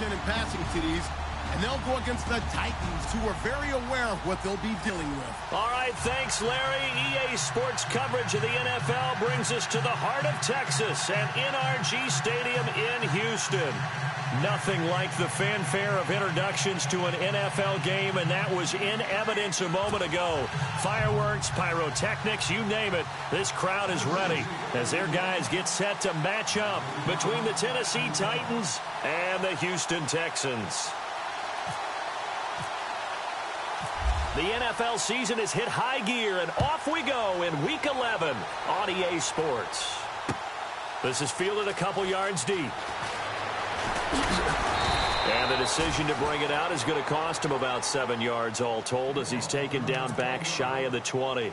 completion and passing TDs, and they'll go against the Titans, who are very aware of what they'll be dealing with. All right, thanks, Larry. EA Sports coverage of the NFL brings us to the heart of Texas and NRG Stadium in Houston. Nothing like the fanfare of introductions to an NFL game, and that was in evidence a moment ago. Fireworks, pyrotechnics, you name it. This crowd is ready as their guys get set to match up between the Tennessee Titans and the Houston Texans. The NFL season has hit high gear, and off we go in Week 11 on EA Sports. This is fielded a couple yards deep. And the decision to bring it out is going to cost him about 7 yards all told as he's taken down back shy of the 20.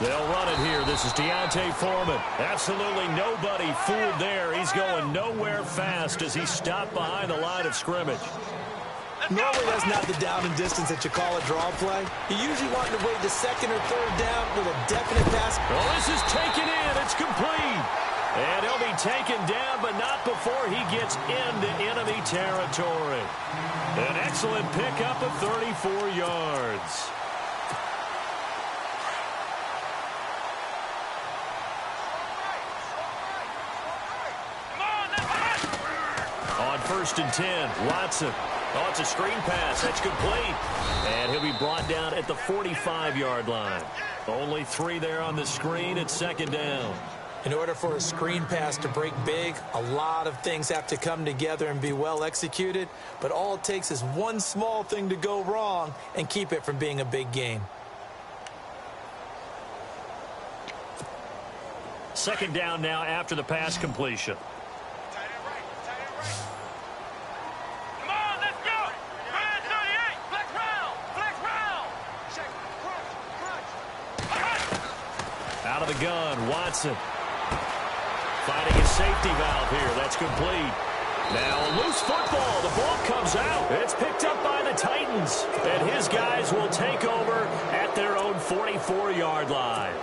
They'll run it here. This is Deontay Foreman. Absolutely nobody fooled there. He's going nowhere fast as he stopped behind the line of scrimmage. Normally that's not the down and distance that you call a draw play. You usually want to wait the second or third down with a definite pass. Oh, this is taken in. It's complete. And he'll be taken down, but not before he gets into enemy territory. An excellent pickup of 34 yards. On 1st and 10, Watson. Oh, it's a screen pass. That's complete. And he'll be brought down at the 45-yard line. Only 3 there on the screen at 2nd down. In order for a screen pass to break big, a lot of things have to come together and be well executed. But all it takes is one small thing to go wrong and keep it from being a big game. 2nd down now after the pass completion. Out of the gun, Watson. Finding his safety valve here. That's complete. Now a loose football. The ball comes out. It's picked up by the Titans. And his guys will take over at their own 44-yard line.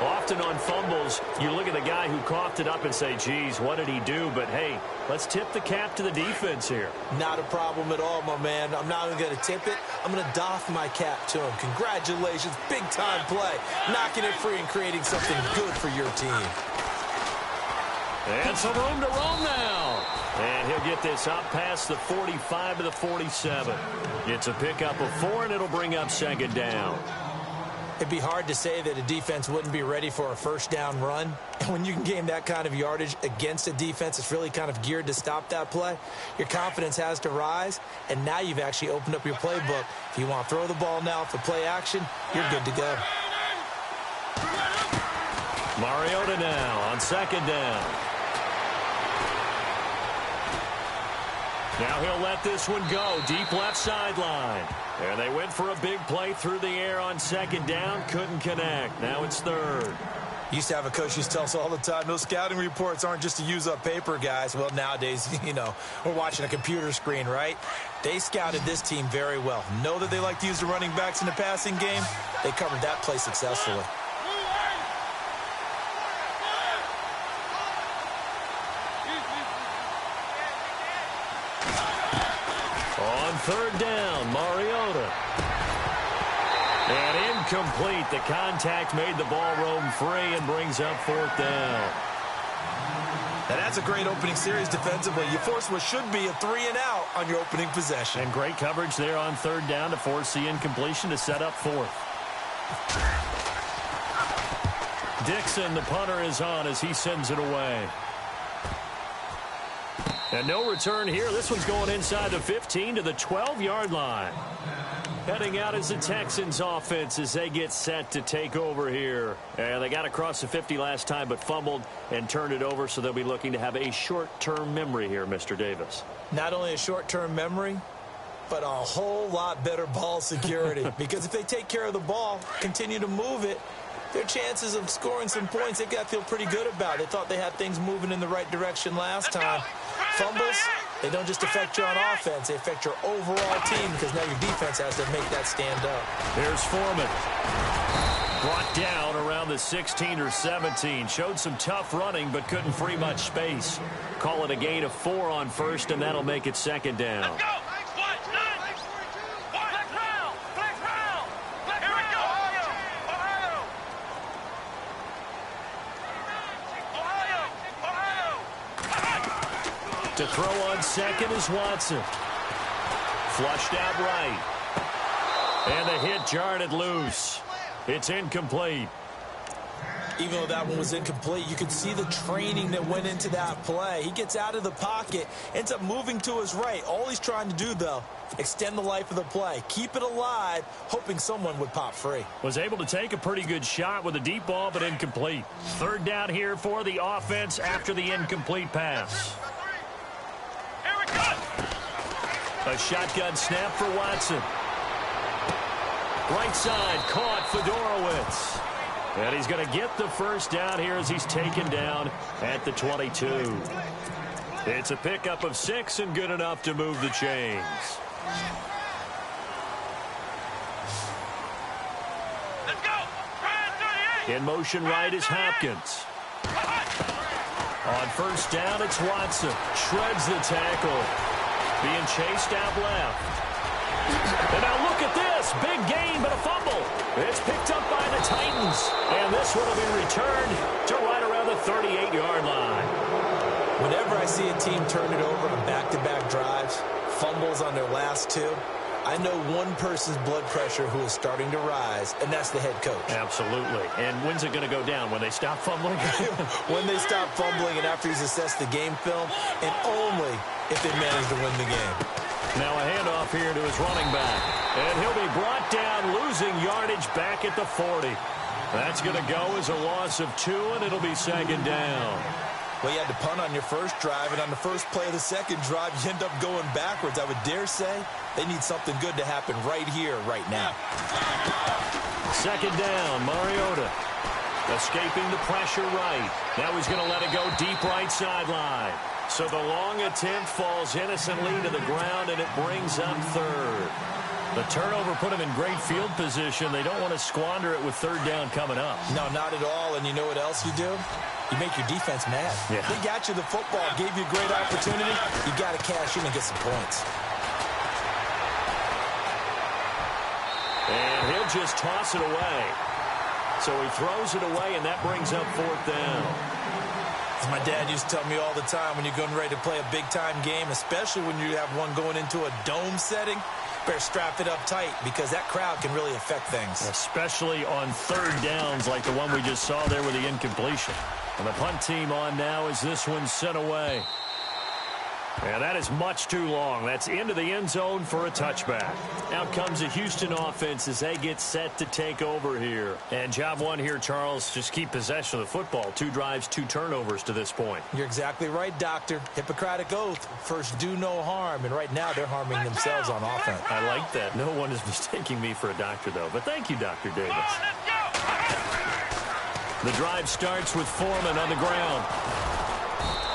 Often on fumbles, you look at the guy who coughed it up and say, geez, what did he do? But, hey, let's tip the cap to the defense here. Not a problem at all, my man. I'm not even going to tip it. I'm going to doff my cap to him. Congratulations. Big-time play. Knocking it free and creating something good for your team. And some room to roam now. And he'll get this up past the 45 to the 47. It's a pickup of 4, and it'll bring up 2nd down. It'd be hard to say that a defense wouldn't be ready for a 1st down run. And when you can gain that kind of yardage against a defense that's really kind of geared to stop that play, your confidence has to rise, and now you've actually opened up your playbook. If you want to throw the ball now for play action, you're good to go. Mariota now on 2nd down. Now he'll let this one go. Deep left sideline. And they went for a big play through the air on 2nd down. Couldn't connect. Now it's 3rd. Used to have a coach who used to tell us all the time, those scouting reports aren't just to use up paper, guys. Well, nowadays, you know, we're watching a computer screen, right? They scouted this team very well. Know that they like to use the running backs in the passing game? They covered that play successfully. On 3rd down, Mariota. And incomplete. The contact made the ball roam free and brings up 4th down. And that's a great opening series defensively. You force what should be a 3-and-out on your opening possession. And great coverage there on 3rd down to force the incompletion to set up 4th. Dixon, the punter, is on as he sends it away. And no return here. This one's going inside the 15 to the 12-yard line. Heading out is the Texans offense as they get set to take over here. And they got across the 50 last time but fumbled and turned it over, so they'll be looking to have a short-term memory here, Mr. Davis. Not only a short-term memory, but a whole lot better ball security. Because if they take care of the ball, continue to move it, their chances of scoring some points, they've got to feel pretty good about. They thought they had things moving in the right direction last time. Fumbles, they don't just affect you on offense, they affect your overall team because now your defense has to make that stand up. Here's Foreman. Brought down around the 16 or 17. Showed some tough running but couldn't free much space. Call it a gain of 4 on first, and that'll make it second down. Let's go! To throw on second is Watson. Flushed out right. And the hit jarred it loose. It's incomplete. Even though that one was incomplete, you could see the training that went into that play. He gets out of the pocket, ends up moving to his right. All he's trying to do, though, extend the life of the play. Keep it alive, hoping someone would pop free. Was able to take a pretty good shot with a deep ball, but incomplete. Third down here for the offense after the incomplete pass. A shotgun snap for Watson. Right side caught Fedorowicz. And he's going to get the first down here as he's taken down at the 22. It's a pickup of 6 and good enough to move the chains. Let's go! In motion right is Hopkins. On first down, it's Watson. Shreds the tackle. Being chased out left. And now look at this. Big gain, but a fumble. It's picked up by the Titans. And this one will be returned to right around the 38-yard line. Whenever I see a team turn it over on back-to-back drives, fumbles on their last 2, I know one person's blood pressure who is starting to rise, and that's the head coach. Absolutely. And when's it going to go down? When they stop fumbling? When they stop fumbling and after he's assessed the game film, and only if they manage to win the game. Now a handoff here to his running back. And he'll be brought down, losing yardage back at the 40. That's going to go as a loss of 2, and it'll be second down. Well, you had to punt on your first drive, and on the first play of the second drive, you end up going backwards. I would dare say they need something good to happen right here, right now. Second down, Mariota. Escaping the pressure right. Now he's going to let it go deep right sideline. So the long attempt falls innocently to the ground, and it brings up third. The turnover put him in great field position. They don't want to squander it with third down coming up. No, not at all. And you know what else you do? You make your defense mad. Yeah. They got you the football, gave you a great opportunity. You got to cash in and get some points. And he'll just toss it away. So he throws it away, and that brings up fourth down. As my dad used to tell me all the time, when you're getting ready to play a big-time game, especially when you have one going into a dome setting, better strap it up tight because that crowd can really affect things. Especially on third downs like the one we just saw there with the incompletion. And the punt team on now as this one's sent away. And that is much too long. That's into the end zone for a touchback. Out comes the Houston offense as they get set to take over here. And job one here, Charles, just keep possession of the football. 2 drives, 2 turnovers to this point. You're exactly right, Doctor. Hippocratic oath. First, do no harm. And right now, they're harming themselves on offense. I like that. No one is mistaking me for a doctor, though. But thank you, Dr. Davis. The drive starts with Foreman on the ground.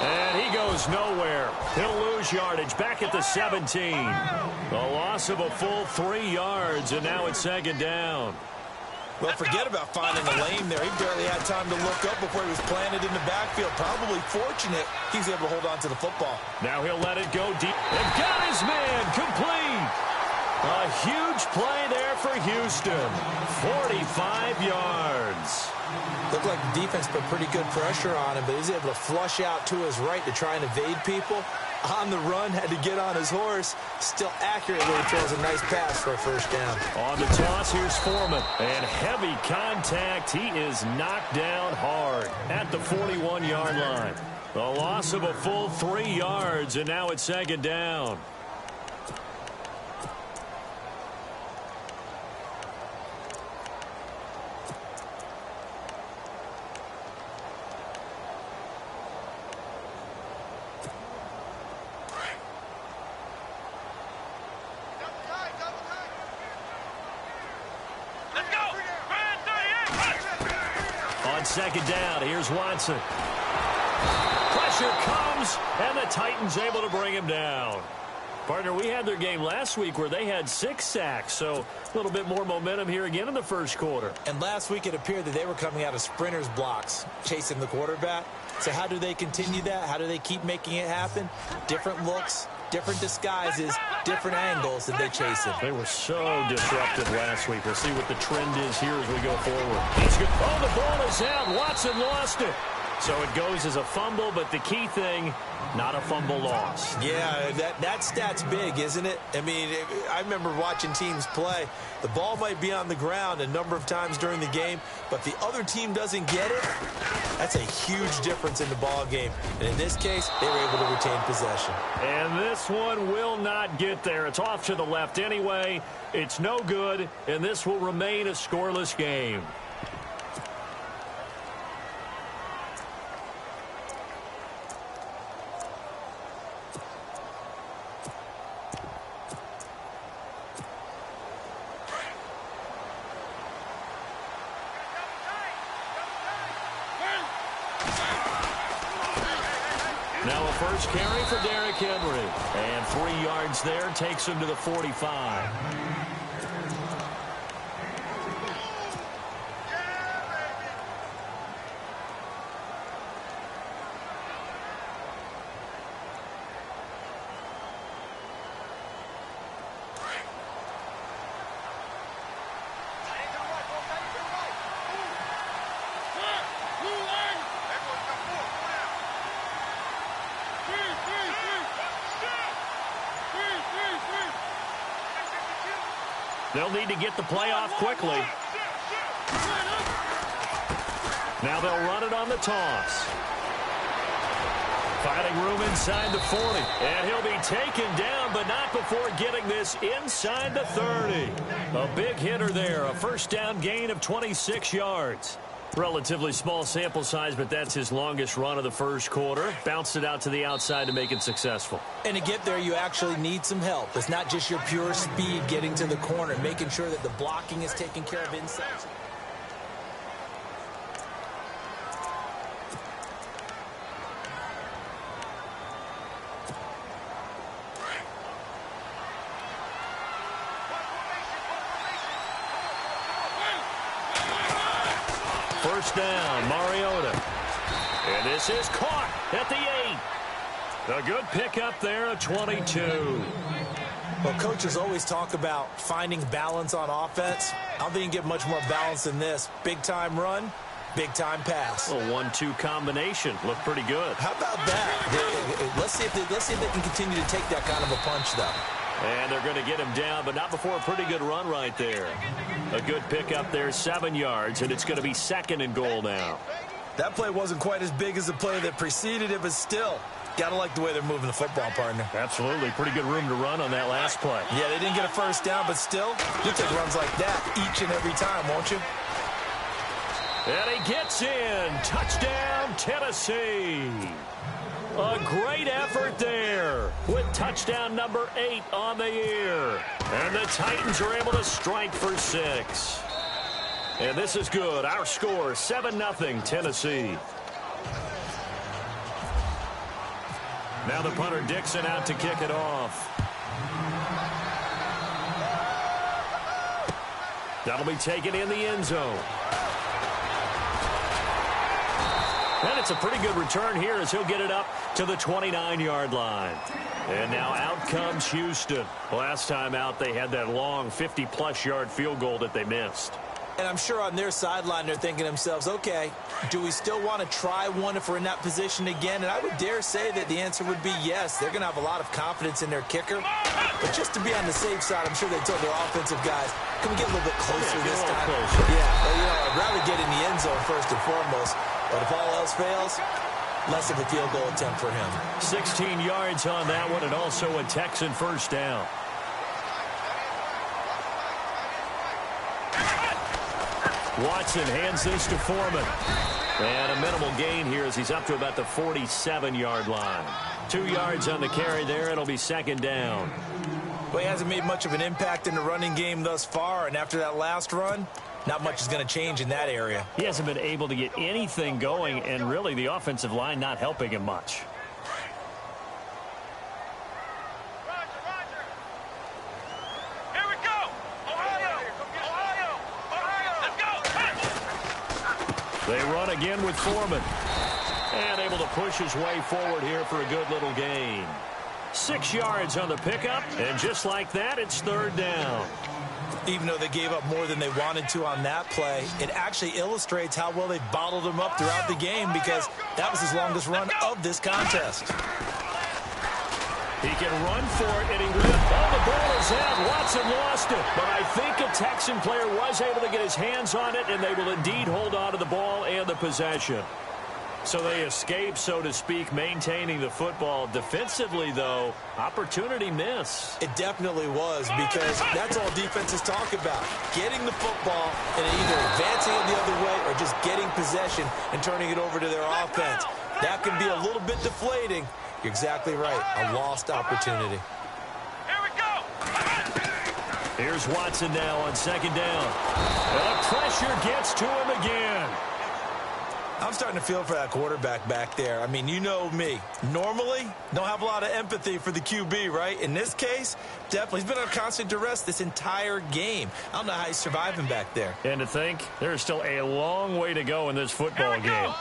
And he goes nowhere. He'll lose yardage back at the 17. A loss of a full 3 yards, and now it's second down. Well, forget about finding a lane there. He barely had time to look up before he was planted in the backfield. Probably fortunate he's able to hold on to the football. Now he'll let it go deep. And got his man complete. A huge play there for Houston. 45 yards. Looked like the defense put pretty good pressure on him, but he was able to flush out to his right to try and evade people. On the run, had to get on his horse. Still accurately throws a nice pass for a first down. On the toss, here's Foreman. And heavy contact. He is knocked down hard at the 41-yard line. A loss of a full 3 yards, and now it's 2nd down. Let's go. On 2nd down, here's Watson. Pressure comes, and the Titans able to bring him down. Partner, we had their game last week where they had 6 sacks, so a little bit more momentum here again in the first quarter. And last week it appeared that they were coming out of sprinters blocks, chasing the quarterback. So how do they continue that? How do they keep making it happen? Different looks, different disguises, different angles that they chase him. They were so disruptive last week. We'll see what the trend is here as we go forward. Oh, the ball is out. Watson lost it. So it goes as a fumble, but the key thing, not a fumble loss. Yeah, that stat's big, isn't it? I mean, I remember watching teams play. The ball might be on the ground a number of times during the game, but the other team doesn't get it. That's a huge difference in the ball game. And in this case, they were able to retain possession. And this one will not get there. It's off to the left anyway. It's no good, and this will remain a scoreless game. Now a first carry for Derrick Henry. And 3 yards there takes him to the 45. They'll need to get the play off quickly. Now they'll run it on the toss. Finding room inside the 40. And he'll be taken down, but not before getting this inside the 30. A big hitter there. A first down gain of 26 yards. Relatively small sample size, but that's his longest run of the first quarter. Bounced it out to the outside to make it successful. And to get there, you actually need some help. It's not just your pure speed getting to the corner, making sure that the blocking is taken care of inside. First down, Mariota. And this is caught at the 8. A good pickup there at 22. Well, coaches always talk about finding balance on offense. I don't think you can get much more balance than this. Big-time run, big-time pass. A 1-2 combination. Looked pretty good. How about that? Let's see if they can continue to take that kind of a punch, though. And they're going to get him down, but not before a pretty good run right there. A good pickup there, 7 yards, and it's going to be 2nd and goal now. That play wasn't quite as big as the play that preceded it, but still, got to like the way they're moving the football, partner. Absolutely. Pretty good room to run on that last play. Yeah, they didn't get a first down, but still, you'll take runs like that each and every time, won't you? And he gets in. Touchdown, Tennessee. A great effort there with touchdown number 8 on the year. And the Titans are able to strike for 6. And this is good. Our score, 7-0 Tennessee. Now the punter Dixon out to kick it off. That'll be taken in the end zone. And it's a pretty good return here as he'll get it up to the 29-yard line. And now out comes Houston. Last time out, they had that long 50-plus yard field goal that they missed. And I'm sure on their sideline they're thinking to themselves, okay, do we still want to try one if we're in that position again? And I would dare say that the answer would be yes. They're going to have a lot of confidence in their kicker. But just to be on the safe side, I'm sure they told their offensive guys, can we get a little bit closer this time? Closer. Yeah, well, I'd rather get in the end zone first and foremost. But if all else fails, less of a field goal attempt for him. 16 yards on that one, and also a Texan first down. Watson hands this to Foreman. And a minimal gain here as he's up to about the 47-yard line. 2 yards on the carry there. It'll be second down. Well, he hasn't made much of an impact in the running game thus far, and after that last run, not much is going to change in that area. He hasn't been able to get anything going, and really the offensive line not helping him much. Here we go. Ohio. Let's go. They run again with Foreman. And able to push his way forward here for a good little gain. 6 yards on the pickup, and just like that, it's third down. Even though they gave up more than they wanted to on that play, it actually illustrates how well they bottled him up throughout the game, because that was his longest run of this contest. He can run for it, and he will. Oh, the ball is out. Watson lost it. But I think a Texan player was able to get his hands on it, and they will indeed hold on to the ball and the possession. So they escape, so to speak, maintaining the football. Defensively, though, opportunity miss. It definitely was, because that's all defenses talk about. Getting the football and either advancing it the other way or just getting possession and turning it over to their offense. That can be a little bit deflating. You're exactly right. A lost opportunity. Here we go. Here's Watson now on second down. The pressure gets to him again. I'm starting to feel for that quarterback back there. I mean, you know me. Normally, don't have a lot of empathy for the QB, right? In this case, definitely. He's been on constant duress this entire game. I don't know how he's surviving back there. And to think, there's still a long way to go in this football game.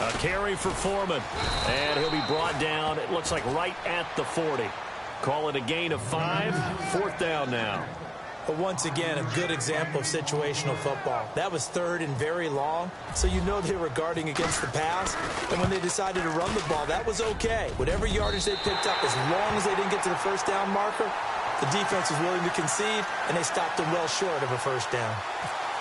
A carry for Foreman. And he'll be brought down, it looks like right at the 40. Call it a gain of 5. Fourth down now. But once again, a good example of situational football. That was third and very long, so you know they were guarding against the pass. And when they decided to run the ball, that was okay. Whatever yardage they picked up, as long as they didn't get to the first down marker, the defense was willing to concede, and they stopped them well short of a first down.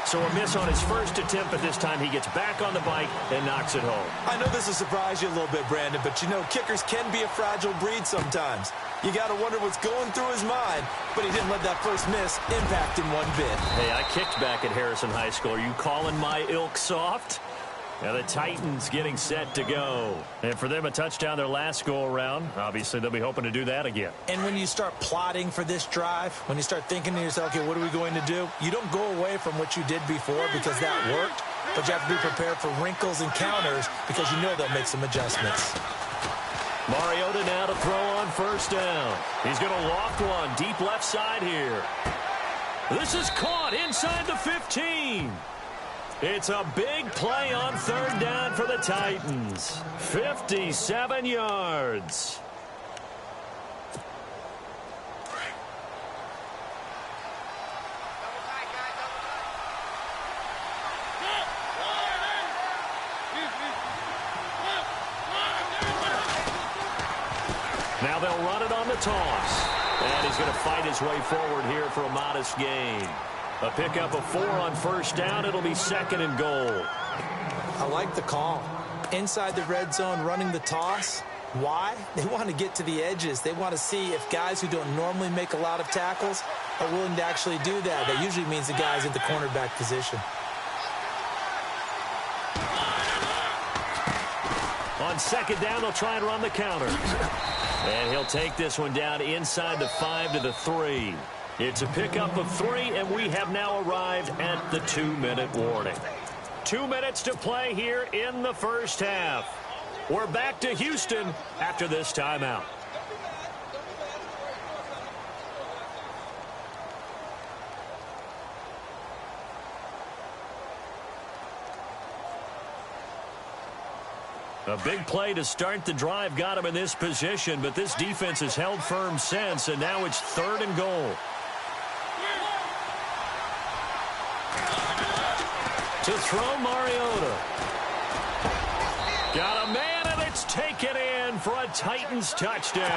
So a miss on his first attempt, but this time he gets back on the bike and knocks it home. I know this will surprise you a little bit, Brandon, but you know kickers can be a fragile breed sometimes. You got to wonder what's going through his mind, but he didn't let that first miss impact him one bit. Hey, I kicked back at Harrison High School. Are you calling my ilk soft? Now the Titans getting set to go. And for them, a touchdown their last go-around. Obviously, they'll be hoping to do that again. And when you start plotting for this drive, when you start thinking to yourself, okay, what are we going to do? You don't go away from what you did before because that worked, but you have to be prepared for wrinkles and counters because you know they'll make some adjustments. Mariota now to throw on first down. He's going to loft one deep left side here. This is caught inside the 15. It's a big play on third down for the Titans. 57 yards. Now they'll run it on the toss. And he's going to fight his way forward here for a modest gain. A pickup of 4 on first down. It'll be second and goal. I like the call. Inside the red zone, running the toss. Why? They want to get to the edges. They want to see if guys who don't normally make a lot of tackles are willing to actually do that. That usually means the guy's in the cornerback position. On second down, they'll try and run the counter. And he'll take this one down inside the 5 to the 3. It's a pickup of 3, and we have now arrived at the 2-minute warning. 2 minutes to play here in the first half. We're back to Houston after this timeout. A big play to start the drive got him in this position, but this defense has held firm since, and now it's third and goal. To throw Mariota. Got a man, and it's taken in for a Titans touchdown.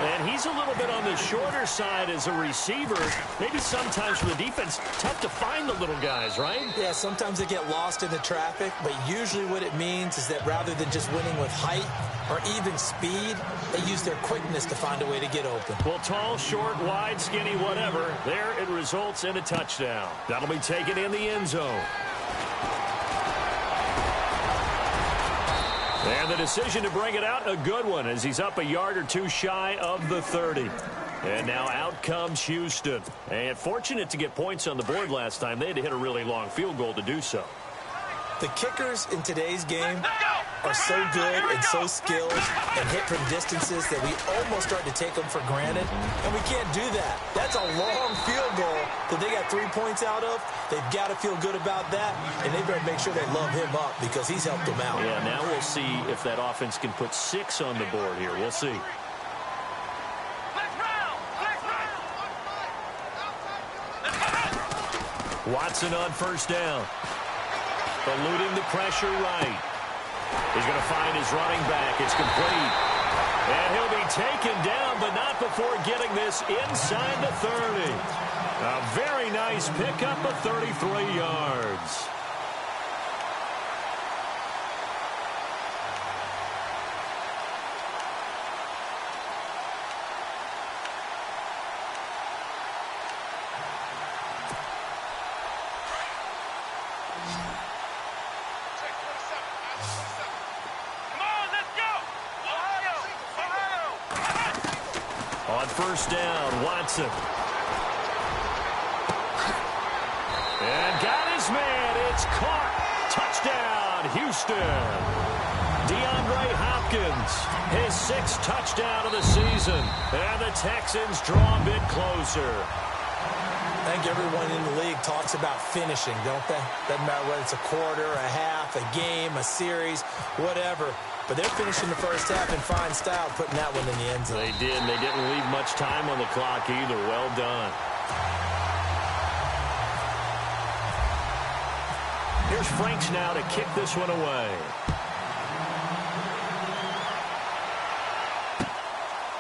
And he's a little bit on the shorter side as a receiver. Maybe sometimes for the defense, tough to find the little guys, right? Yeah, sometimes they get lost in the traffic, but usually what it means is that rather than just winning with height or even speed, they use their quickness to find a way to get open. Well, tall, short, wide, skinny, whatever, there it results in a touchdown. That'll be taken in the end zone. And the decision to bring it out, a good one, as he's up a yard or two shy of the 30. And now out comes Houston. And fortunate to get points on the board last time. They had to hit a really long field goal to do so. The kickers in today's game are so good and so skilled and hit from distances that we almost start to take them for granted. And we can't do that. That's a long field goal that they got 3 points out of. They've got to feel good about that, and they better make sure they love him up because he's helped them out. Yeah, now we'll see if that offense can put 6 on the board here. We'll see. Watson on first down. Eluding the pressure right. He's going to find his running back. It's complete. And he'll be taken down, but not before getting this inside the 30. A very nice pickup of 33 yards. First down, Watson. And got his man. It's caught. Touchdown, Houston. DeAndre Hopkins, his 6th touchdown of the season. And the Texans draw a bit closer. I think everyone in the league talks about finishing, don't they? Doesn't matter whether it's a quarter, a half, a game, a series, whatever. But they're finishing the first half in fine style, putting that one in the end zone. They did. They didn't leave much time on the clock either. Well done. Here's Franks now to kick this one away.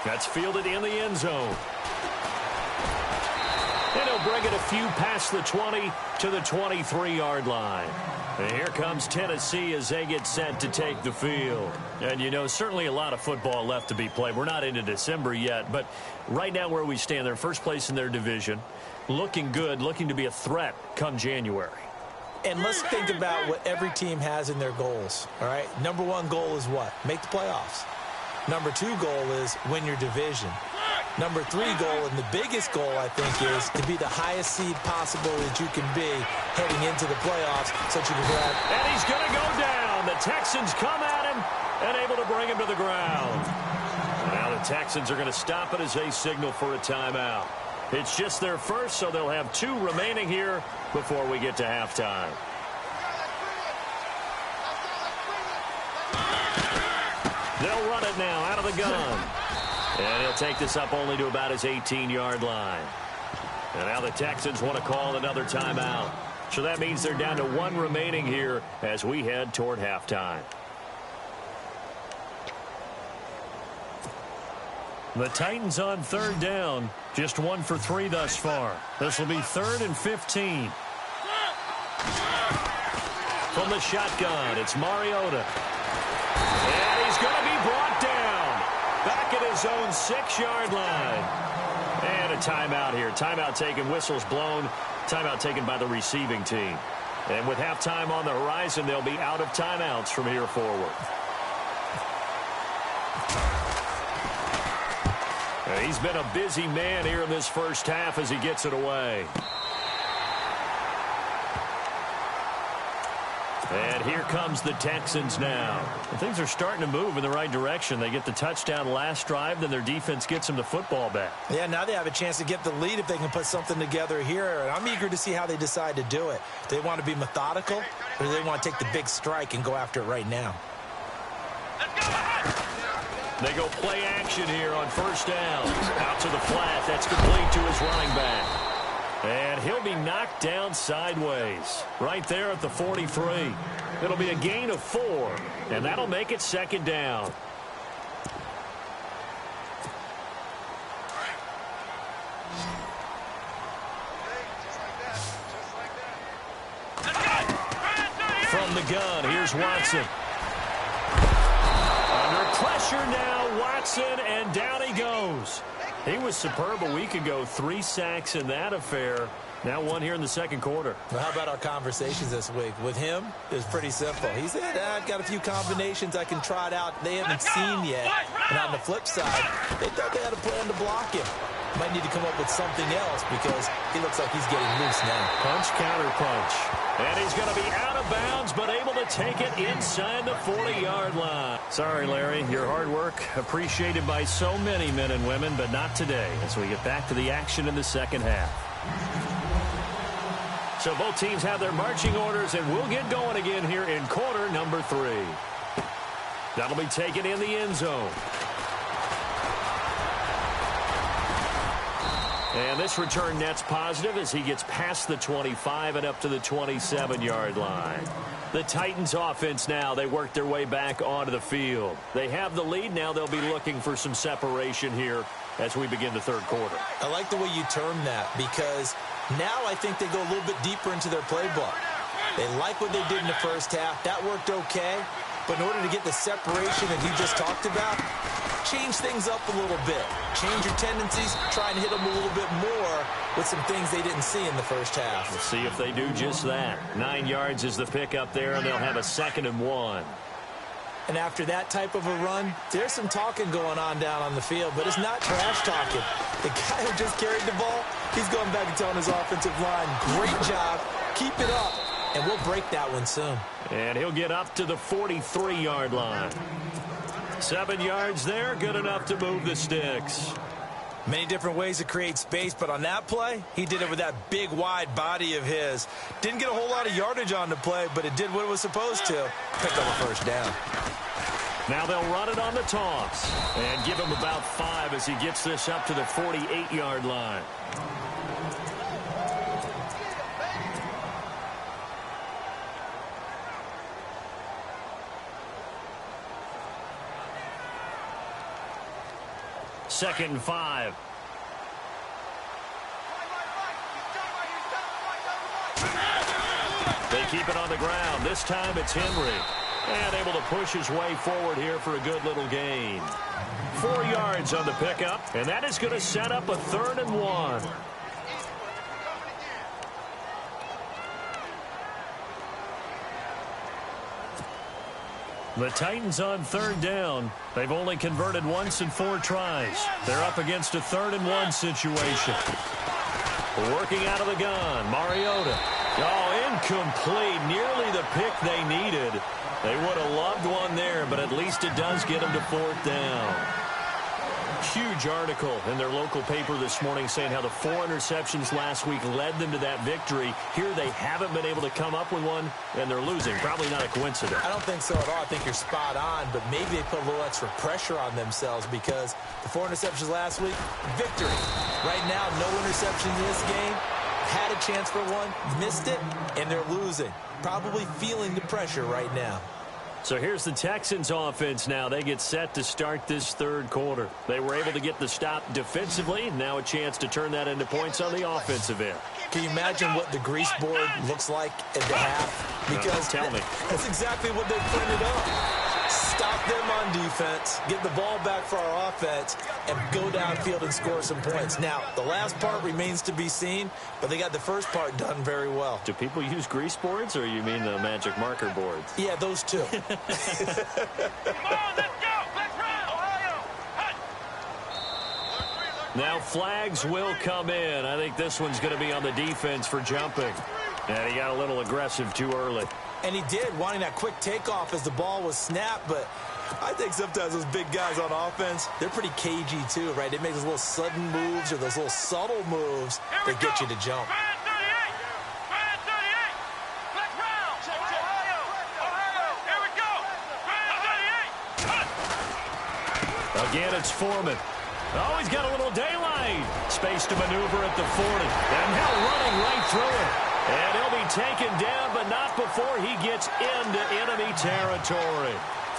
That's fielded in the end zone. And he'll bring it a few past the 20 to the 23-yard line. And here comes Tennessee as they get set to take the field. And, you know, certainly a lot of football left to be played. We're not into December yet, but right now where we stand, they're first place in their division. Looking good, looking to be a threat come January. And let's think about what every team has in their goals, all right? Number 1 goal is what? Make the playoffs. Number 2 goal is win your division. Number 3 goal, and the biggest goal, I think, is to be the highest seed possible that you can be heading into the playoffs so that you can grab. And he's going to go down. The Texans come at him and able to bring him to the ground. Now the Texans are going to stop it as they signal for a timeout. It's just their first, so they'll have 2 remaining here before we get to halftime. They'll run it now out of the gun. And he'll take this up only to about his 18-yard line. And now the Texans want to call another timeout. So that means they're down to 1 remaining here as we head toward halftime. The Titans on 3rd down. Just 1 for 3 thus far. This will be 3rd and 15. From the shotgun, it's Mariota. And he's going to be brought down. Back at his own 6-yard line. And a timeout here. Timeout taken, whistles blown. Timeout taken by the receiving team. And with halftime on the horizon, they'll be out of timeouts from here forward. And he's been a busy man here in this first half as he gets it away. And here comes the Texans now. And things are starting to move in the right direction. They get the touchdown last drive, then their defense gets them the football back. Yeah, now they have a chance to get the lead if they can put something together here. And I'm eager to see how they decide to do it. Do they want to be methodical, or do they want to take the big strike and go after it right now? They go play action here on first down. Out to the flat. That's complete to his running back. And he'll be knocked down sideways right there at the 43. It'll be a gain of 4, and that'll make it 2nd down. from the gun. Here's Watson. Under pressure now, Watson, and down he goes. He was superb a week ago. 3 sacks in that affair. Now 1 here in the second quarter. Well, how about our conversations this week? With him, it was pretty simple. He said, I've got a few combinations I can try it out they haven't seen yet. And on the flip side, they thought they had a plan to block him. Might need to come up with something else because he looks like he's getting loose now. Punch, counter punch. And he's going to be out of bounds, but able to take it inside the 40-yard line. Sorry, Larry. Your hard work appreciated by so many men and women, but not today as we get back to the action in the second half. So both teams have their marching orders, and we'll get going again here in quarter number 3. That'll be taken in the end zone. And this return net's positive as he gets past the 25 and up to the 27-yard line. The Titans offense now, they work their way back onto the field. They have the lead. Now they'll be looking for some separation here as we begin the third quarter. I like the way you term that because now I think they go a little bit deeper into their playbook. They like what they did in the first half. That worked okay. But in order to get the separation that you just talked about, change things up a little bit. Change your tendencies. Try and hit them a little bit more with some things they didn't see in the first half. We'll see if they do just that. 9 yards is the pickup there, and they'll have a 2nd and 1. And after that type of a run, there's some talking going on down on the field, but it's not trash talking. The guy who just carried the ball, he's going back and telling his offensive line, great job, keep it up, and we'll break that one soon. And he'll get up to the 43-yard line. 7 yards there, good enough to move the sticks. Many different ways to create space, but on that play, he did it with that big, wide body of his. Didn't get a whole lot of yardage on the play, but it did what it was supposed to. Picked up a first down. Now they'll run it on the toss and give him about 5 as he gets this up to the 48-yard line. Second and 5. They keep it on the ground. This time it's Henry. And able to push his way forward here for a good little gain. 4 yards on the pickup. And that is going to set up a 3rd and 1. The Titans on 3rd down. They've only converted once in 4 tries. They're up against a 3rd and 1 situation. Working out of the gun, Mariota. Oh, incomplete. Nearly the pick they needed. They would have loved one there, but at least it does get them to 4th down. Huge article in their local paper this morning saying how the 4 interceptions last week led them to that victory. Here they haven't been able to come up with one, and they're losing. Probably not a coincidence. I don't think so at all. I think you're spot on, but maybe they put a little extra pressure on themselves because the 4 interceptions last week, victory. Right now, no interceptions in this game. Had a chance for one, missed it, and they're losing. Probably feeling the pressure right now. So here's the Texans offense now. They get set to start this 3rd quarter. They were able to get the stop defensively. Now a chance to turn that into points on the offensive end. Can you imagine what the grease board looks like at the half? Because tell me. That's exactly what they printed up. Stop them on defense, get the ball back for our offense, and go downfield and score some points. Now, the last part remains to be seen, but they got the first part done very well. Do people use grease boards, or you mean the magic marker boards? Yeah, those two. Come on, let's go! Let's run! Ohio! Hut! Now flags will come in. I think this one's going to be on the defense for jumping. And he got a little aggressive too early. And he did, wanting that quick takeoff as the ball was snapped, but I think sometimes those big guys on offense, they're pretty cagey too, right? They make those little sudden moves or those little subtle moves that get you to jump. Again, it's Foreman. Oh, he's got a little daylight. Space to maneuver at the 40. And now running right through it. And he'll be taken down, but not before he gets into enemy territory.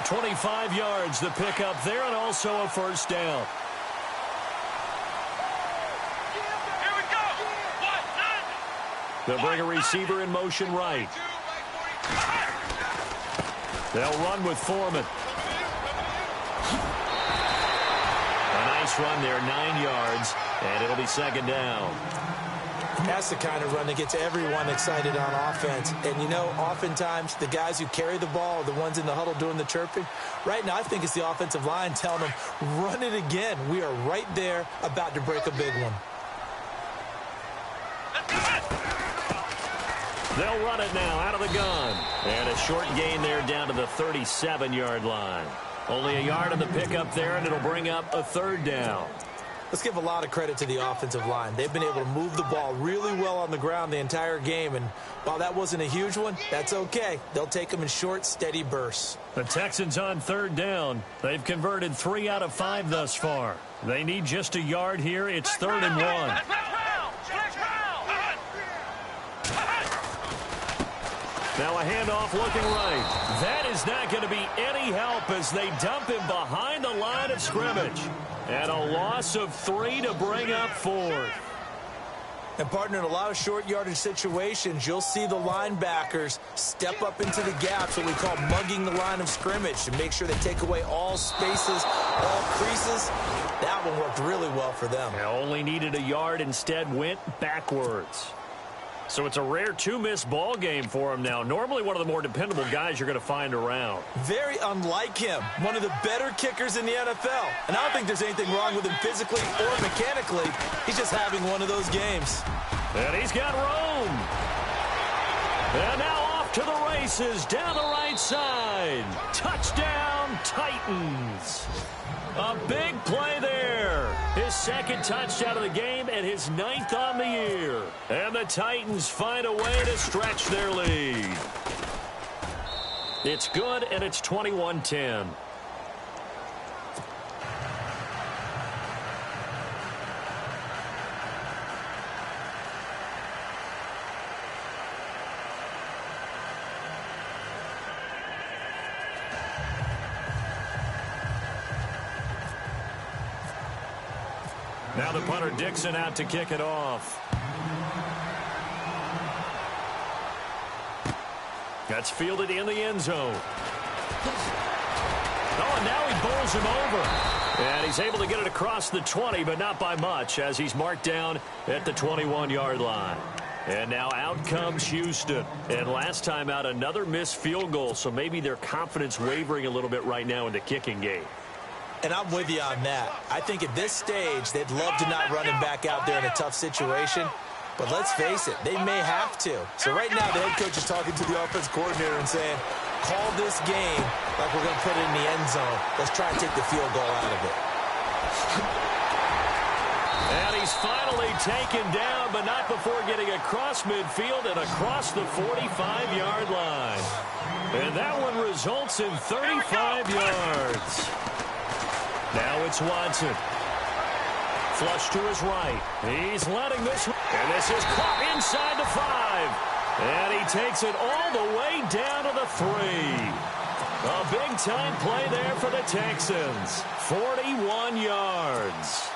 25 yards, the pickup there, and also a first down. Here we go! They'll bring a receiver in motion right. They'll run with Foreman. A nice run there, 9 yards, and it'll be second down. That's the kind of run that gets everyone excited on offense. And, you know, oftentimes the guys who carry the ball are the ones in the huddle doing the chirping. Right now, I think it's the offensive line telling them, run it again. We are right there about to break a big one. They'll run it now out of the gun. And a short gain there down to the 37-yard line. Only a yard on the pickup there, and it'll bring up a third down. Let's give a lot of credit to the offensive line. They've been able to move the ball really well on the ground the entire game. And while that wasn't a huge one, that's okay. They'll take them in short, steady bursts. The Texans on third down. They've converted 3 out of 5 thus far. They need just a yard here. It's 3rd and 1. Now a handoff looking right. That is not going to be any help as they dump him behind the line of scrimmage. And a loss of 3 to bring up 4th. And, partner, in a lot of short yardage situations, you'll see the linebackers step up into the gaps, what we call mugging the line of scrimmage, to make sure they take away all spaces, all creases. That one worked really well for them. They only needed a yard, instead went backwards. So it's a rare 2-miss ball game for him now. Normally one of the more dependable guys you're going to find around. Very unlike him. One of the better kickers in the NFL. And I don't think there's anything wrong with him physically or mechanically. He's just having one of those games. And he's got room. And now off to the races down the right side. Touchdown, Titans. A big play there. His second touchdown of the game and his 9th on the year. And the Titans find a way to stretch their lead. It's good, and it's 21-10. Now the punter Dixon out to kick it off. That's fielded in the end zone. Oh, and now he bowls him over. And he's able to get it across the 20, but not by much, as he's marked down at the 21-yard line. And now out comes Houston. And last time out, another missed field goal, so maybe their confidence wavering a little bit right now in the kicking game. And I'm with you on that. I think at this stage, they'd love to not run him back out there in a tough situation. But let's face it, they may have to. So right now, the head coach is talking to the offense coordinator and saying, call this game like we're going to put it in the end zone. Let's try and take the field goal out of it. And he's finally taken down, but not before getting across midfield and across the 45-yard line. And that one results in 35 yards. Now it's Watson. Flush to his right. He's letting this. And this is caught inside the 5. And he takes it all the way down to the 3. A big-time play there for the Texans. 41 yards.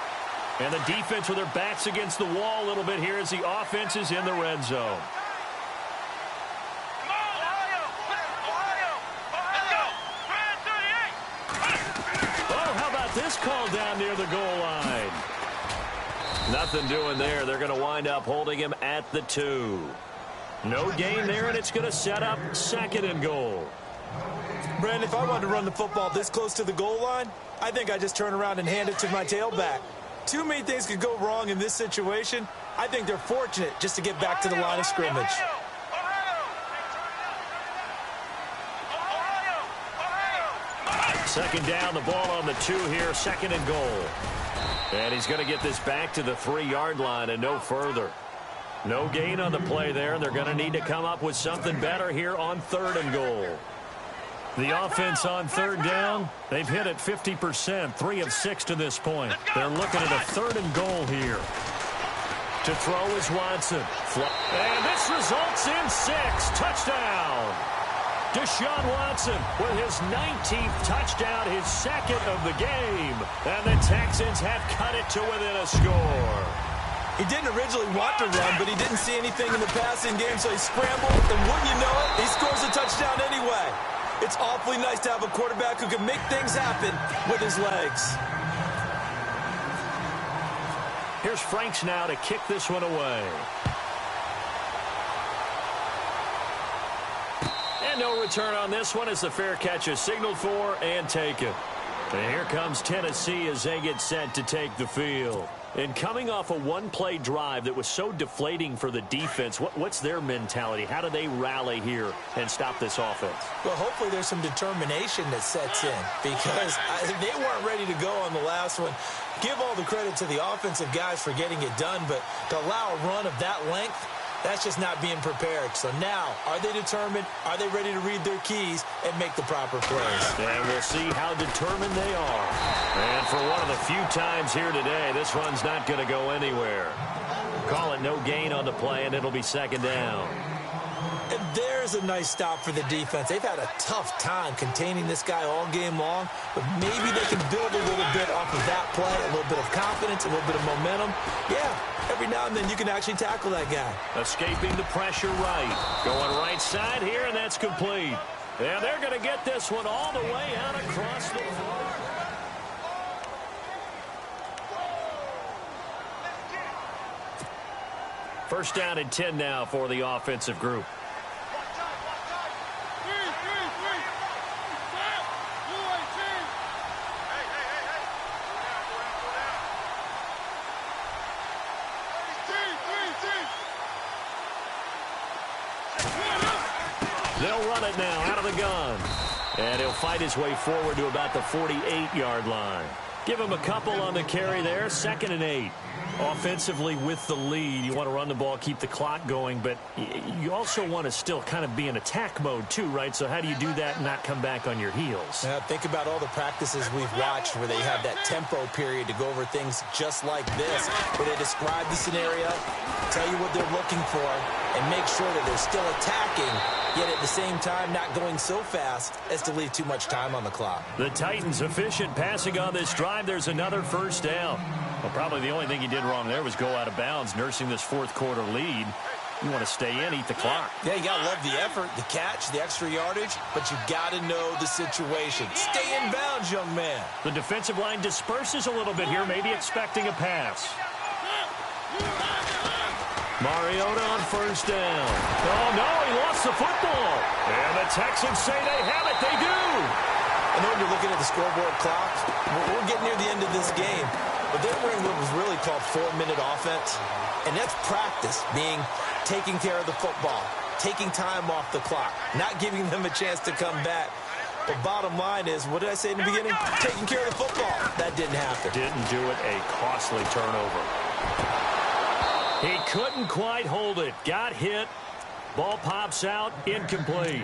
And the defense with their backs against the wall a little bit here as the offense is in the red zone. This call down near the goal line. Nothing doing there. They're going to wind up holding him at the 2. No gain there, and it's going to set up 2nd and goal. Brandon, if I wanted to run the football this close to the goal line, I think I just turn around and hand it to my tailback. Too many things could go wrong in this situation. I think they're fortunate just to get back to the line of scrimmage. Second down, the ball on the 2 here, 2nd and goal. And he's going to get this back to the 3-yard line and no further. No gain on the play there, and they're going to need to come up with something better here on 3rd and goal. The offense on 3rd down, they've hit it 50%, 3 of 6 to this point. They're looking at a 3rd and goal here. To throw is Watson. And this results in 6. Touchdown. Deshaun Watson with his 19th touchdown, his 2nd of the game. And the Texans have cut it to within a score. He didn't originally want to run, but he didn't see anything in the passing game, so he scrambled, and wouldn't you know it, he scores a touchdown anyway. It's awfully nice to have a quarterback who can make things happen with his legs. Here's Franks now to kick this one away. And no return on this one as the fair catch is signaled for and taken. And here comes Tennessee as they get set to take the field. And coming off a one-play drive that was so deflating for the defense, what's their mentality? How do they rally here and stop this offense? Well, hopefully there's some determination that sets in because they weren't ready to go on the last one. Give all the credit to the offensive guys for getting it done, but to allow a run of that length, that's just not being prepared. So now, are they determined? Are they ready to read their keys and make the proper plays? And we'll see how determined they are. And for one of the few times here today, this one's not going to go anywhere. Call it no gain on the play, and it'll be second down. And there's a nice stop for the defense. They've had a tough time containing this guy all game long, but maybe they can build a little bit off of that play, a little bit of confidence, a little bit of momentum. Yeah, every now and then you can actually tackle that guy. Escaping the pressure right. Going right side here, and that's complete. And they're going to get this one all the way out across the floor. First down and 10 now for the offensive group. They'll run it now out of the gun. And he'll fight his way forward to about the 48-yard line. Give him a couple on the carry there. 2nd and 8. Offensively with the lead, you want to run the ball, keep the clock going, but you also want to still kind of be in attack mode too, right? So how do you do that and not come back on your heels? Think about all the practices we've watched where they have that tempo period to go over things just like this, where they describe the scenario, tell you what they're looking for, and make sure that they're still attacking, yet at the same time not going so fast as to leave too much time on the clock. The Titans efficient passing on this drive. There's another first down. Well, probably the only thing he did wrong there was go out of bounds, nursing this fourth quarter lead. You want to stay in, eat the clock. Yeah, you got to love the effort, the catch, the extra yardage, but you got to know the situation. Stay in bounds, young man. The defensive line disperses a little bit here, maybe expecting a pass. Mariota on first down. Oh, no, he lost the football. And the Texans say they have it. They do. I know when you're looking at the scoreboard clock, we're getting near the end of this game. But they're running what was really called 4-minute offense. And that's practice, being taking care of the football, taking time off the clock, not giving them a chance to come back. But bottom line is, what did I say in the beginning? Taking care of the football. That didn't happen. Didn't do it. A costly turnover. He couldn't quite hold it. Got hit. Ball pops out. Incomplete.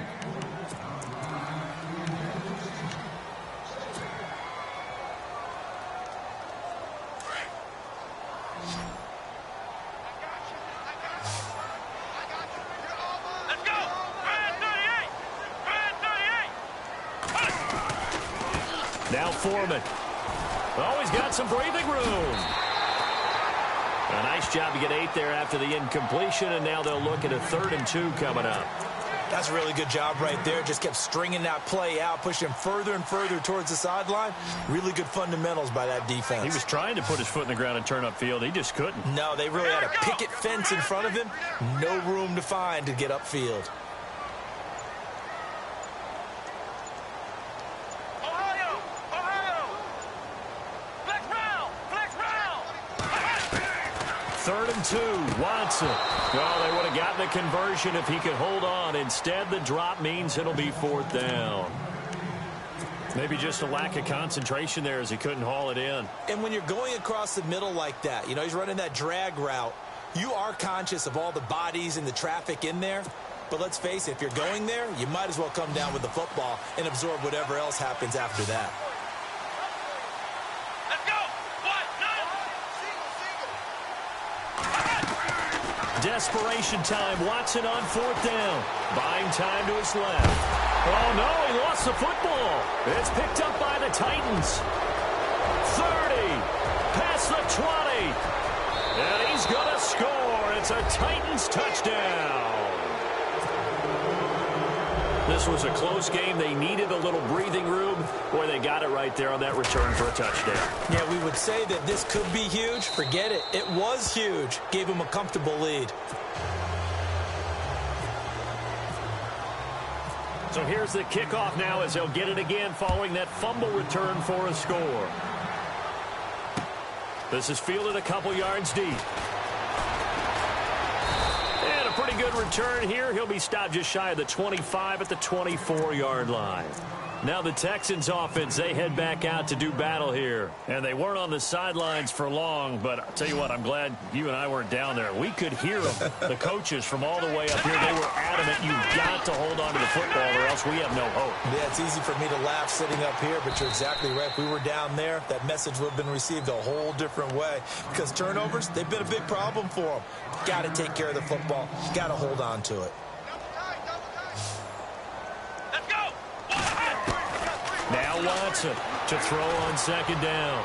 Now Foreman. Oh, he's got some breathing room. A nice job to get 8 there after the incompletion, and now they'll look at a 3rd and 2 coming up. That's a really good job right there. Just kept stringing that play out, pushing him further and further towards the sideline. Really good fundamentals by that defense. He was trying to put his foot in the ground and turn upfield. He just couldn't. No, they really had a picket fence in front of him. No room to find to get upfield. Third and 2, Watson. Well, they would have gotten the conversion if he could hold on. Instead, the drop means it'll be 4th down. Maybe just a lack of concentration there as he couldn't haul it in. And when you're going across the middle like that, you know, he's running that drag route, you are conscious of all the bodies and the traffic in there. But let's face it, if you're going there, you might as well come down with the football and absorb whatever else happens after that. Desperation time. Watson on 4th down. Buying time to his left. Oh, no, he lost the football. It's picked up by the Titans. 30. Past the 20. And he's going to score. It's a Titans touchdown. This was a close game. They needed a little breathing room. Boy, they got it right there on that return for a touchdown. Yeah, we would say that this could be huge. Forget it. It was huge. Gave them a comfortable lead. So here's the kickoff now as they'll get it again following that fumble return for a score. This is fielded a couple yards deep. And a pretty good return here. He'll be stopped just shy of the 25 at the 24-yard line. Now the Texans offense, they head back out to do battle here. And they weren't on the sidelines for long, but I'll tell you what, I'm glad you and I weren't down there. We could hear them, the coaches from all the way up here. They were adamant, you've got to hold on to the football or else we have no hope. Yeah, it's easy for me to laugh sitting up here, but you're exactly right. If we were down there, that message would have been received a whole different way. Because turnovers, they've been a big problem for them. Got to take care of the football. Got to hold on to it. Now Watson to throw on second down.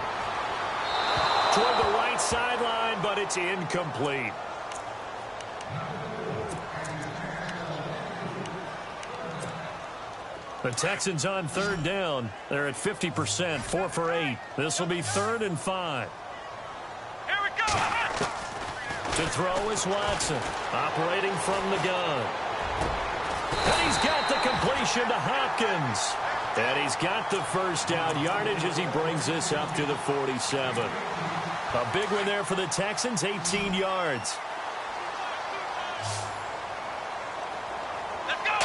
Toward the right sideline, but it's incomplete. The Texans on third down. They're at 50%, 4 for 8. This will be 3rd and 5. Here we go. To throw is Watson, operating from the gun. And he's got the completion to Hopkins. And he's got the first down yardage as he brings this up to the 47. A big one there for the Texans, 18 yards. Let's go.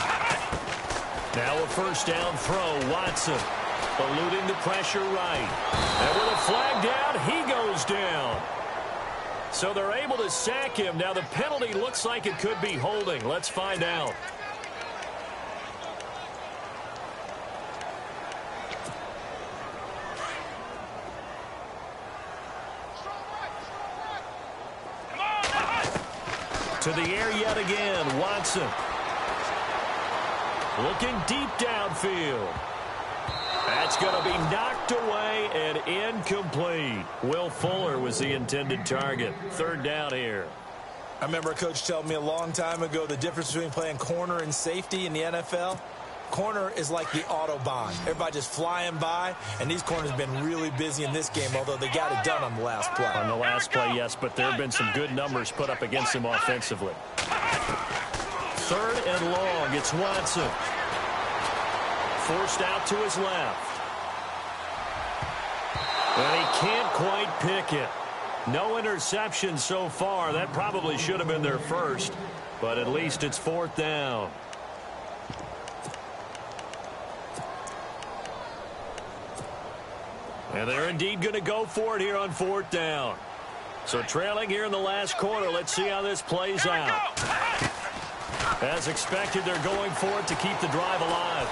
Now a first down throw, Watson. Eluding the pressure right. And with a flag down, he goes down. So they're able to sack him. Now the penalty looks like it could be holding. Let's find out. To the air yet again, Watson. Looking deep downfield. That's going to be knocked away and incomplete. Will Fuller was the intended target. 3rd down here. I remember a coach telling me a long time ago the difference between playing corner and safety in the NFL. Corner is like the Autobahn. Everybody just flying by, and these corners have been really busy in this game, although they got it done on the last play. On the last play, yes, but there have been some good numbers put up against him offensively. 3rd and long, it's Watson. Forced out to his left. And he can't quite pick it. No interception so far. That probably should have been their first, but at least it's 4th down. And they're indeed going to go for it here on 4th down. So trailing here in the last quarter. Let's see how this plays out. As expected, they're going for it to keep the drive alive.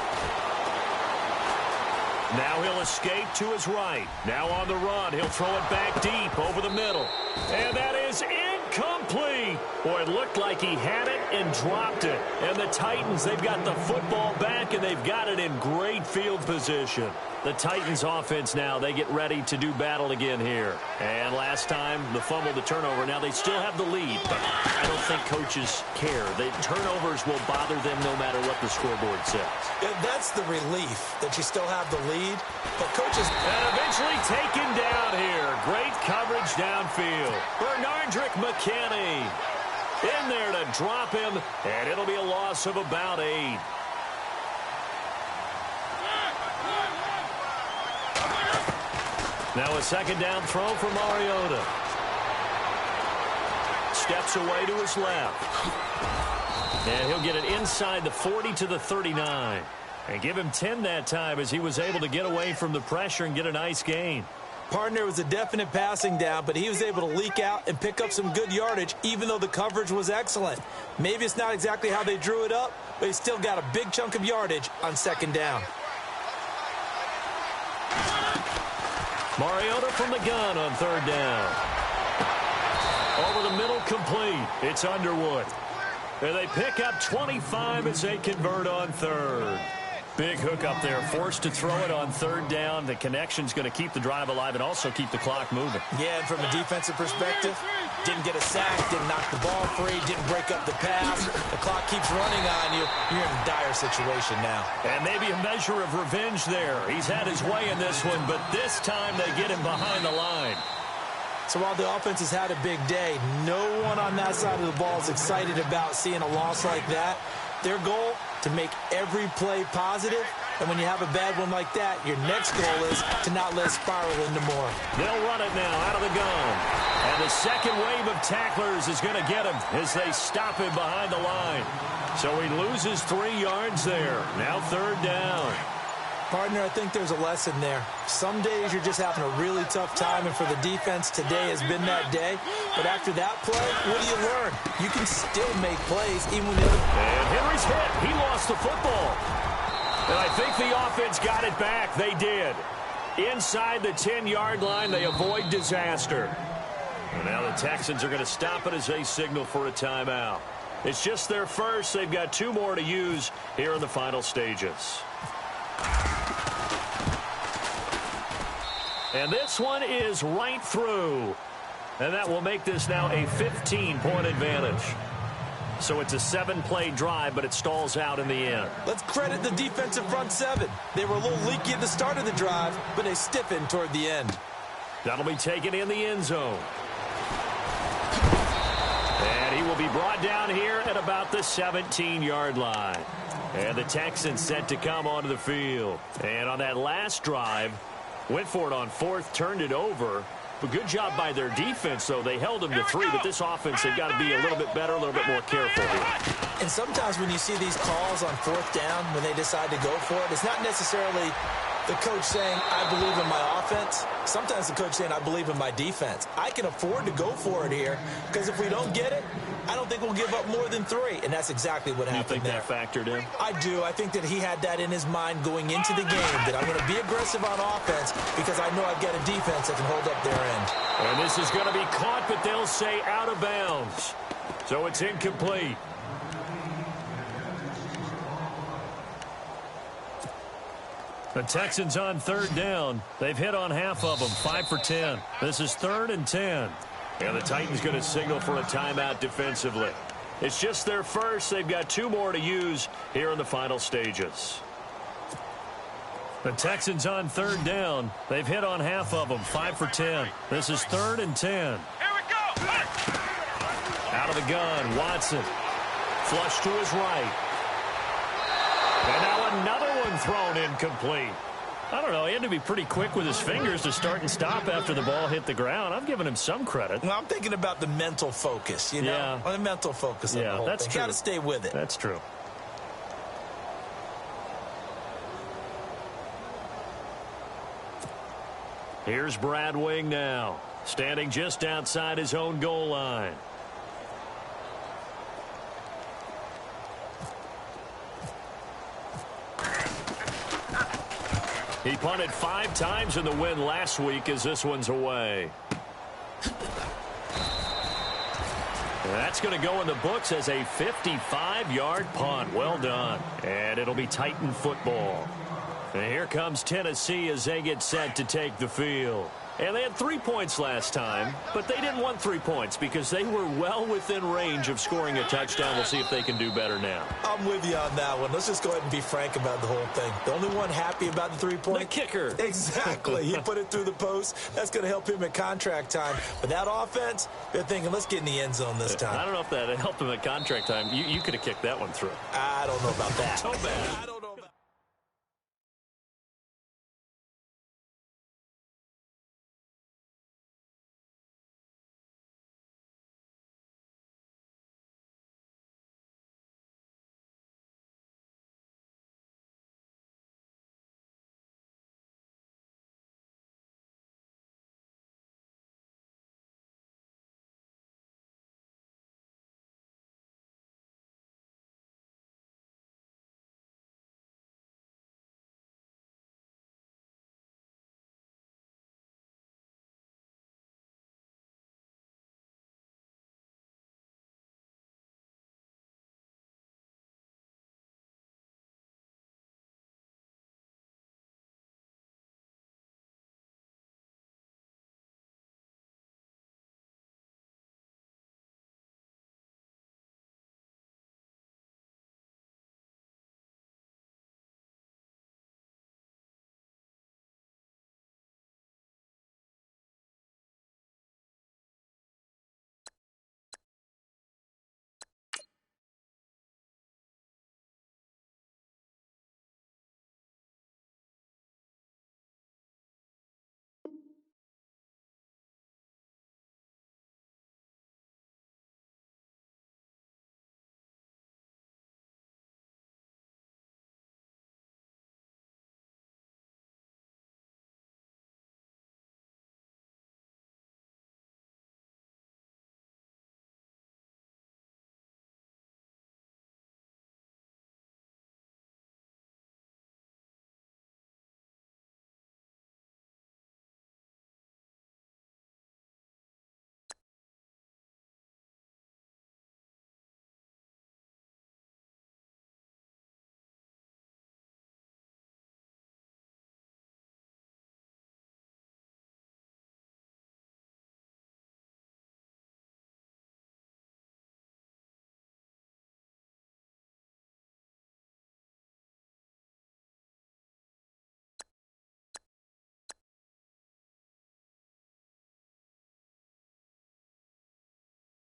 Now he'll escape to his right. Now on the run. He'll throw it back deep over the middle. And that is incomplete. Boy, it looked like he had it and dropped it. And the Titans, they've got the football back, and they've got it in great field position. The Titans offense now, they get ready to do battle again here. And last time, the fumble, the turnover. Now they still have the lead, but I don't think coaches care. The turnovers will bother them no matter what the scoreboard says. Yeah, that's the relief that you still have the lead. But coaches... And eventually taken down here. Great coverage downfield. Bernardrick McKinney in there to drop him, and it'll be a loss of about 8. Now a second down throw for Mariota. Steps away to his left. And he'll get it inside the 40 to the 39. And give him 10 that time as he was able to get away from the pressure and get a nice gain. Partner was a definite passing down, but he was able to leak out and pick up some good yardage, even though the coverage was excellent. Maybe it's not exactly how they drew it up, but he still got a big chunk of yardage on second down. Mariota from the gun on 3rd down. Over the middle, complete. It's Underwood. And they pick up 25 as they convert on 3rd. Big hook up there, forced to throw it on 3rd down. The connection's going to keep the drive alive and also keep the clock moving. Yeah, and from a defensive perspective, Didn't get a sack, didn't knock the ball free, didn't break up the pass. The clock keeps running on you. You're in a dire situation now. And maybe a measure of revenge there. He's had his way in this one, but this time they get him behind the line. So while the offense has had a big day, no one on that side of the ball is excited about seeing a loss like that. Their goal, to make every play positive. And when you have a bad one like that, your next goal is to not let it spiral into more. They'll run it now out of the gun. And the second wave of tacklers is going to get him as they stop him behind the line. So he loses 3 yards there. Now 3rd down. Partner, I think there's a lesson there. Some days you're just having a really tough time, and for the defense, today has been that day. But after that play, what do you learn? You can still make plays even when you're... And Henry's hit. He lost the football. And I think the offense got it back. They did. Inside the 10-yard line, they avoid disaster. And now the Texans are going to stop it as they signal for a timeout. It's just their first. They've got 2 more to use here in the final stages. And this one is right through. And that will make this now a 15-point advantage. So it's a 7-play drive, but it stalls out in the end. Let's credit the defensive front 7. They were a little leaky at the start of the drive, but they stiffened toward the end. That'll be taken in the end zone. And he will be brought down here at about the 17-yard line. And the Texans set to come onto the field. And on that last drive, went for it on 4th, turned it over. But good job by their defense, though. They held them to 3, but this offense, they've got to be a little bit better, a little bit more careful here. And sometimes when you see these calls on 4th down, when they decide to go for it, it's not necessarily the coach saying, I believe in my offense. Sometimes the coach saying, I believe in my defense. I can afford to go for it here, because if we don't get it, I don't think we'll give up more than 3. And that's exactly what happened there. You think that factored in? I do. I think that he had that in his mind going into the game, that I'm going to be aggressive on offense because I know I've got a defense that can hold up their end. And this is going to be caught, but they'll say out of bounds. So it's incomplete. The Texans on 3rd down. They've hit on half of them, 5 for 10. This is 3rd and 10. And the Titans going to signal for a timeout defensively. It's just their first. They've got 2 more to use here in the final stages. The Texans on 3rd down. They've hit on half of them, 5 for 10. This is 3rd and 10. Here we go. Out of the gun, Watson. Flush to his right. And now another one thrown incomplete. I don't know. He had to be pretty quick with his fingers to start and stop after the ball hit the ground. I'm giving him some credit. Well, I'm thinking about the mental focus, you know? Yeah. Or the mental focus of the whole that's thing. true. Got to stay with it. That's true. Here's Brad Wing now, standing just outside his own goal line. He punted 5 times in the win last week as this one's away. That's going to go in the books as a 55-yard punt. Well done. And it'll be Titan football. And here comes Tennessee as they get set to take the field. And they had 3 points last time, but they didn't want 3 points because they were well within range of scoring a touchdown. We'll see if they can do better now. I'm with you on that one. Let's just go ahead and be frank about the whole thing. The only one happy about the 3-point? The kicker. Exactly. He put it through the post. That's going to help him at contract time. But that offense, they're thinking, let's get in the end zone this time. I don't know if that helped him at contract time. You could have kicked that one through. I don't know about that. So bad.